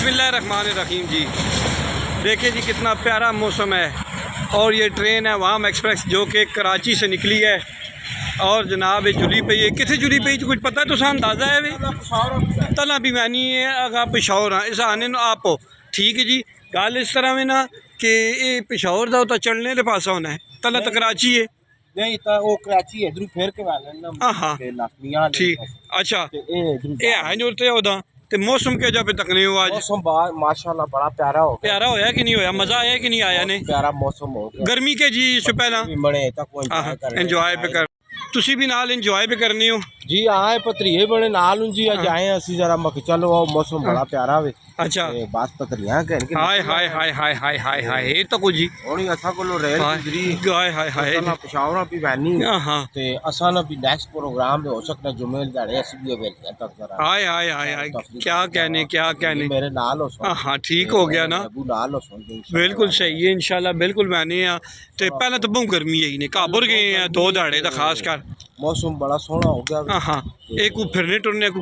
बिस्मिल्लाहिर्रहमानिर्रहीम जी। देखिए जी कितना प्यारा मौसम है। और ये ट्रेन है वाम एक्सप्रेस जो कि कराची से निकली है और जनाब जुली पे, ये कितने जुली पे कुछ पता है तो अंदाज़ा है वे तला भी मैनी है अगर पिशौर हाँ इस आने आप हो ठीक है जी। गल इस तरह में ना कि ये पिशौर का तो चलने के पास होना है तला तो कराची है नहीं तो वो कराची इधर फिर के वाले ना हाँ ठीक अच्छा ये है जो ते मौसम के जब तक नहीं हुआ मौसम माशाल्लाह बड़ा प्यारा हो प्यारा होया कि नहीं होया, मजा आया कि नहीं आया ने प्यारा मौसम हो गया गर्मी के जी इससे पहला बने तक एंजॉय पे कर तुसी भी नाल एंजॉय पे करनी हो जी आए पतरिए बने नाल जी अज आए असि जरा मक चलो मौसम बड़ा प्यारा वे अच्छा बस पतरियां कह के हाय हाय हाय हाय हाय हाय हाय ये तो कुछ जी होनी असा कोलो रेल गुजरी हाय हाय हाय पेशावर भी वैनी हां ते असा ना भी नेक्स्ट प्रोग्राम हो सकता जुमे दिहाड़े असि भी वेलियां तक जरा हाय हाय हाय हाय क्या कहने मेरे नाल हो हां ठीक हो गया ना अबू नाल हो बिल्कुल सही है इंशाल्लाह बिल्कुल मैंने ते पहले तो बहुत गर्मी है ने काबुर गए हैं दो दिहाड़े दा खास कर मौसम बड़ा सोहना हो गया हाँ एक को फिरने टुरने को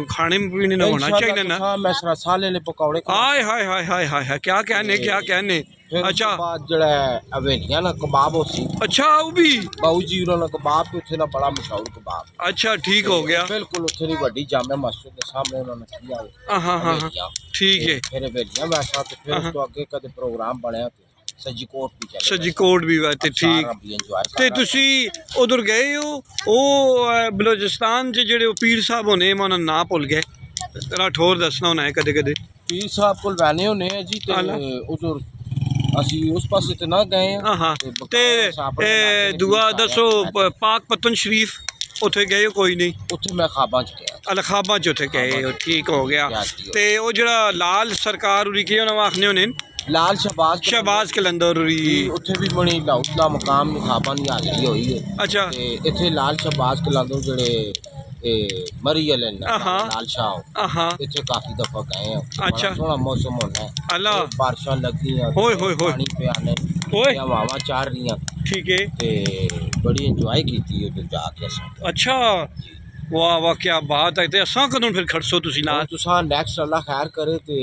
खाने पीने ना होना चाहिए ना हां मैं साले ले पकौड़े हाय हाय हाय हाय हाय क्या कहने अच्छा जड़ा हवेलियां ना कबाब होसी अच्छा वो भी बाऊ जी उन्होंने कबाब भी उथे ना बड़ा मशहूर कबाब अच्छा ठीक हो गया बिल्कुल उथे दी बड़ी जामे मस्जिद के सामने उन्होंने किया हाँ ठीक है फिर हवेलियां वैसा तो फिर उस तो आगे कदे प्रोग्राम बनया सज्जीकोट भी बात ठीक ते तुसी उधर गए हो ओ बलोचिस्तान च जेड़े पीर साहब होने मैं उन्होंने ना भुल गए राठौर दसना होना है कदे कदे पीर साहब कोल वैने होने जी ते उधर ਅਸੀਂ ਉਸ ਪਾਸੇ ਤੇ ਨਾ ਗਏ ਹਾਂ ਤੇ ਦੁਆ ਦੱਸੋ ਪਾਕ ਪਤਨ ਸ਼ਰੀਫ ਉੱਥੇ ਗਏ ਹੋ ਕੋਈ ਨਹੀਂ ਉੱਥੇ ਮੈਂ ਖਾਬਾਂ ਚ ਗਿਆ ਅਲਖਾਬਾਂ ਚ ਉੱਥੇ ਗਏ ਹੋ ਠੀਕ ਹੋ ਗਿਆ ਤੇ ਉਹ ਜਿਹੜਾ ਲਾਲ ਸਰਕਾਰ ਉਰੀ ਕੀ ਉਹਨਾਂ ਆਖਨੇ ਹੋਣੇ ਲਾਲ ਸ਼ਹਬਾਜ਼ ਕਲੰਦਰ ਉਰੀ ਉੱਥੇ ਵੀ ਬਣੀ ਲਾਉਲਾ ਮਕਾਮ ਖਾਬਾਂ ਦੀ ਹਾਜ਼ਰੀ ਹੋਈ ਹੈ ਅੱਛਾ ਤੇ ਇੱਥੇ ਲਾਲ ਸ਼ਹਬਾਜ਼ ਕਲੰਦਰ ਜਿਹੜੇ मरी लाल शाह इतने काफी दफा गए हैं अच्छा सोहना मौसम होना है अल्लाह बारिशां लगी पानी पे आने हवावां चल रही ठीक है बड़ी इंजॉय की उधर जाके अच्छा वाह वाह क्या बात है ते असां कदों फिर खड़सो तुसी नाल तुसां नेक्स्ट अल्लाह खैर करे ते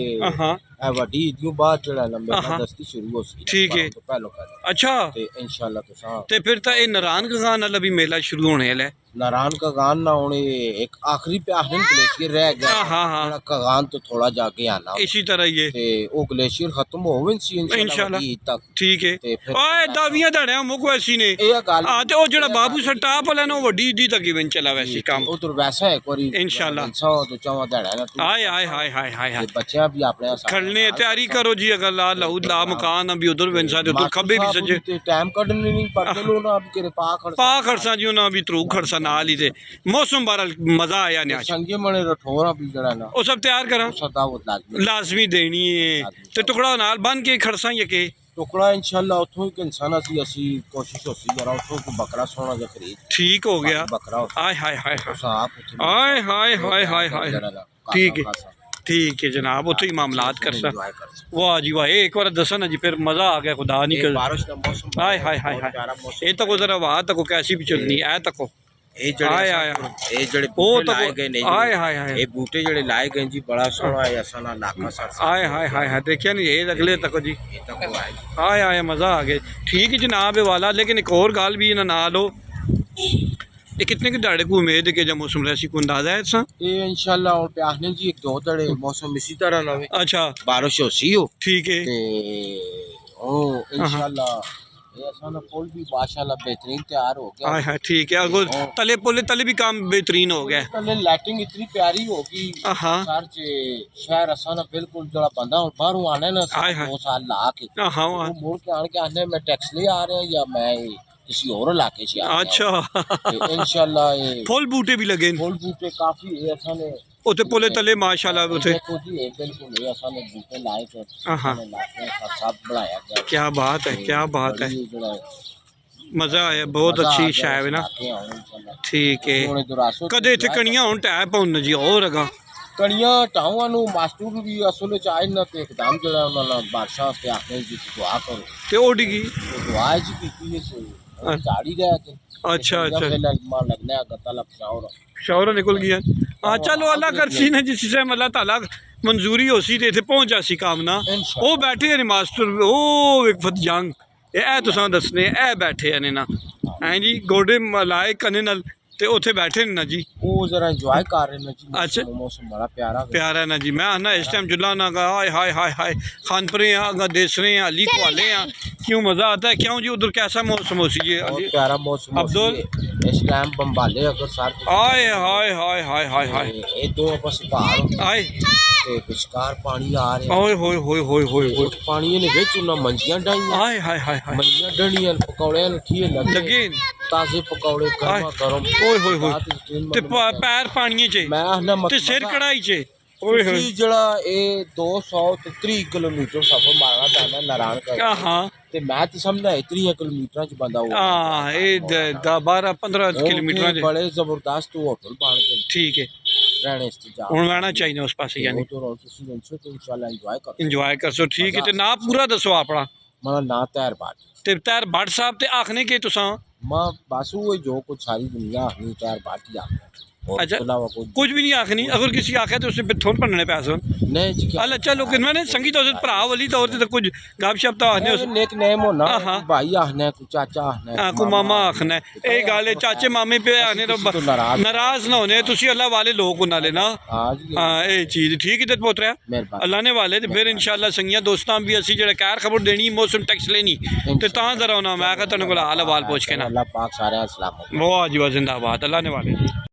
वड्डी ईद बाद जड़ा लंबे दस्ती शुरू हो सी ठीक है पहलो अच्छा ते इंशाल्लाह तुसां ते फिर ता ए नारायण खान वाला भी मेला शुरू होने वाला है नारायण कगान ना होने एक आखिरी पे आखिरी ग्लेशियर रह गया कगान तो थोड़ा जाके आना इसी तरह ये ते ओ ग्लेशियर खत्म होवे सी इंशाल्लाह तक ठीक है ओए दावियां धड़िया मुक वैसी ने हां ते ओ जेड़ा बाबू सटाप वाला ना वड्डी दी तक इवन चला वैसी काम ओ तो वैसा है कोई इंशाल्लाह 100 तो चवा धड़ा ना हाय हाय हाय हाय हाय बच्चा भी अपने खड़ने तैयारी करो जी अगर ला लहू ला मकान अभी उधर बन सकते उधर खब्बे भी सजे टाइम कढने नहीं पड़ते लो ना अब के पा खड़सा जी ना भी त्रू खड़सा नाल ही थे मौसम बहरहाल मजा आया ने संगे मने रठौरा भी जड़ा ना ओ सब तैयार करा सदा वो लाजमी देनी है ते टुकड़ा नाल बन के खड़सा ये के टुकड़ा इंशाल्लाह उथों के इंसान असि कोशिश होसी जरा उथों को बकरा सोना जा खरीद ठीक हो गया बकरा हाय हाय हाय हाय हाय हाय हाय हाय ठीक है ठीक है जनाब उतो ही मामलात कर वाह जी वाह एक बार दसा ना जी फिर मजा आ गया खुदा नहीं कर बारिश का मौसम हाय हाय हाय हाय ये तो जरा वाह तक कैसी भी चलनी है तको बूटे जड़े लाए गए जी बड़ा सोहना है असा ना इलाका हाय हाय हाय हाय देखिए नहीं ये अगले तक जी हाय हाय मजा आ गया ठीक है जनाब वाला लेकिन एक और गल भी ना लो ये कितने के दाड़े को उम्मीद है कि जब मौसम ऐसी को अंदाजा है सा ये इंशाल्लाह और प्यासने जी एक दो दाड़े मौसम इसी तरह ना अच्छा बारिश होसी हो ठीक है ओ इंशाल्लाह ये असाना पुल भी माशाल्लाह बेहतरीन तैयार हो गया हां ठीक है अगो तले भी काम बेहतरीन हो गया तले लाइटिंग इतनी प्यारी होगी सर से शहर असाना बिल्कुल जड़ा बंदा और बाहरों आने ना 2 साल ला के मोड़ के आने के आने में टैक्स ले आ रहे हैं या मैं किसी और इलाके से अच्छा इंशाल्लाह ये फुल बूटे भी लगे फुल बूटे काफी है असाने उते पोले तले माशाल्लाह उते बिल्कुल ये असाने बूटे लाए थे सब बढ़ाया गया क्या बात है मजा आया बहुत अच्छी शायद ना ठीक है कदे इतने कणियां होन टैप होन जी और अगा कणियां टावां नु मास्टर भी असल च आए ना ते एकदम जड़ा उन्होंने बादशाह वास्ते आखने जी दुआ करो ते ओडी की दुआ जी कीती है झाड़ी गया थे अच्छा लगने का तलब शौर निकल गया हाँ चलो अल्लाह कर सी ने जिससे अल्लाह ताला ਮਨਜ਼ੂਰੀ ਹੋ ਸੀ ਤੇ ਇੱਥੇ ਪਹੁੰਚਾ ਸੀ ਕਾਮਨਾ ਉਹ ਬੈਠੇ ਨੇ ਮਾਸਟਰ ਉਹ ਵਿਕਫਤ ਜੰਗ ਇਹ ਤੁਸਾਂ ਦੱਸਨੇ ਇਹ ਬੈਠੇ ਨੇ ਨਾ ਐਂ ਜੀ ਗੋਡੇ ਲਾਏ ਕੰਨੇ ਨਾਲ ਤੇ ਉੱਥੇ ਬੈਠੇ ਨੇ ਨਾ ਜੀ ਉਹ ਜ਼ਰਾ ਇੰਜੋਏ ਕਰ ਰਹੇ ਨੇ ਜੀ ਅੱਛਾ ਮੌਸਮ ਬੜਾ ਪਿਆਰਾ ਹੈ ਨਾ ਜੀ ਮੈਂ ਆਨਾ ਇਸ ਟਾइम जुल्ला ना का हाय हाय हाय हाय खानपुरे हैं अगर देसरे हैं अली कोले हैं क्यों मज़ा आता है क्यों जी उधर कैसा मौसम हो सी जी बहुत प्यारा मौसम अब्दुल इस टाइम बम्बाले अगर सर हाय हाय हाय हाय हाय हाय ये दो आपस पहाड़ हाय ਤੇ ਵਿਚਕਾਰ ਪਾਣੀ ਆ ਰਿਹਾ ਓਏ ਹੋਏ ਹੋਏ ਹੋਏ ਹੋਏ ਹੋਏ ਪਾਣੀ ਨੇ ਵਿੱਚ ਉਹਨਾਂ ਮੰਜੀਆਂ ਡਾਈਆਂ ਹਾਏ ਹਾਏ ਹਾਏ ਹਾਏ ਮੰਜੀਆਂ ਡਣੀਆਂ ਪਕੌੜਿਆਂ ਨੂੰ ਖੀਏ ਲੱਗੇ ਤਾਜ਼ੇ ਪਕੌੜੇ ਗਰਮਾ ਗਰਮ ਓਏ ਹੋਏ ਹੋਏ ਤੇ ਪੈਰ ਪਾਣੀਏ 'ਚ ਮੈਂ ਆਹਨਾ ਤੇ ਸਿਰ ਕੜਾਈ 'ਚ ਓਏ ਹੋਏ ਜਿਹੜਾ ਇਹ 230 ਕਿਲੋਮੀਟਰ ਸਫ਼ਰ ਮਾਰਨਾ ਪੈਣਾ ਨਾਰਾਇਣ ਕਰ ਹਾਂ ਤੇ ਮੈਂ ਤਾਂ ਸਮਝਦਾ 30 ਕਿਲੋਮੀਟਰਾਂ ਚ ਬੰਦਾ ਹੋਊਗਾ ਹਾਂ ਇਹ 12 15 ਕਿਲੋਮੀਟਰਾਂ 'ਚ ਬੜੇ ਜ਼ਬਰਦਸਤ ਹੋਟਲ ਬਣ ਕੇ ਠੀਕ ਹੈ ਰਹਿਣੇ ਇੰਤਜ਼ਾਮ ਹੁਣ ਰਹਿਣਾ ਚਾਹੀਦਾ ਉਸ ਪਾਸੇ ਯਾਨੀ ਤੁਸੀਂ ਇੰਸ਼ੋ ਤੇ ਇਨਸ਼ਾਅੱਲਾ ਇੰਜੋਏ ਕਰਸੋ ਠੀਕ ਹੈ ਤੇ ਨਾ ਪੂਰਾ ਦੱਸੋ ਆਪਣਾ ਮੇਰਾ ਨਾਂ ਤੈਰ ਬਾਟ ਤੇ ਤੈਰ ਭੱਟ ਸਾਹਿਬ ਤੇ ਆਖਨੇ ਕਿ ਤੁਸਾਂ माँ बासु वो जो कुछ सारी दुनिया अपनी तैयार बाटी आ अच्छा कुछ भी नहीं आखनी अगर किसी आखे तो उससे थोड़ पढ़ने पैसे नहीं जी अल अच्छा लोग मैंने संगीत और भरा वाली तौर ते कुछ गपशप तो आखने उस नेक नेम होना भाई आखना है कुछ चाचा आखना है को मामा आखना है ए गाले चाचे मामे पे आने तो नाराज ना होने तुसी अल्लाह वाले लोग उन्हें लेना हां ए चीज ठीक है पोतरा अल्लाह ने वाले ते फिर इंशाल्लाह संगिया दोस्तां भी असि जेड़ा खैर खबर देनी मौसम टैक्स लेनी ते तां जरा होना मैं कहा तने कोल हाल हवाल पूछ के ना अल्लाह पाक सारे सलामत वाह जी वाह जिंदाबाद अल्लाह ने वाले